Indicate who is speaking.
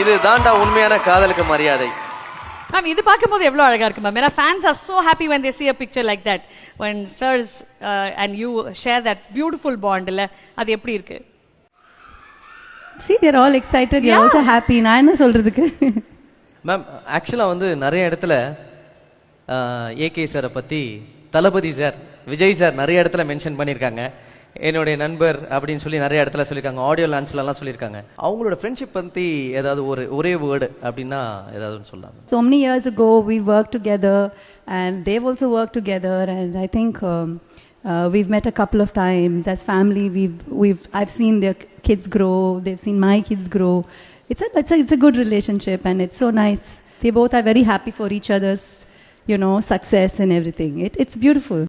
Speaker 1: இது தாண்டா உண்மையான காதலுக்கு மரியாதை.
Speaker 2: மேம் இது பார்க்கும்போது எவ்வளோ அழகா இருக்கு மேம். ஏன்னா fans are so happy when they see a picture like that, when sirs and you share that beautiful bond இல்ல, அது எப்படி இருக்கு?
Speaker 3: See, they're all excited. You're also happy. நான் என்ன சொல்றதுக்கு?
Speaker 1: மேம் ஆக்சுவலாக வந்து நிறைய இடத்துல ஏகே சாரை பற்றி தளபதி சார், விஜய் சார் நிறைய இடத்துல மென்ஷன் பண்ணியிருக்காங்க. என்னுடைய நண்பர் அப்படின்னு சொல்லி நிறைய இடத்துல சொல்லியிருக்காங்க, ஆடியோ லான்ச்லலாம் சொல்லியிருக்காங்க. அவங்களோட ஃப்ரெண்ட்ஷிப் பற்றி ஏதாவது ஒரே வேர்டு அப்படின்னா ஏதாவது சொல்லலாம்?
Speaker 3: So many years ago, we worked together, and they've also worked together, and I think we've met a couple of times as family. I've seen their kids grow. They've seen my kids grow. It's a good relationship, and it's so nice. They both are very happy for each other's, success and everything. It's beautiful.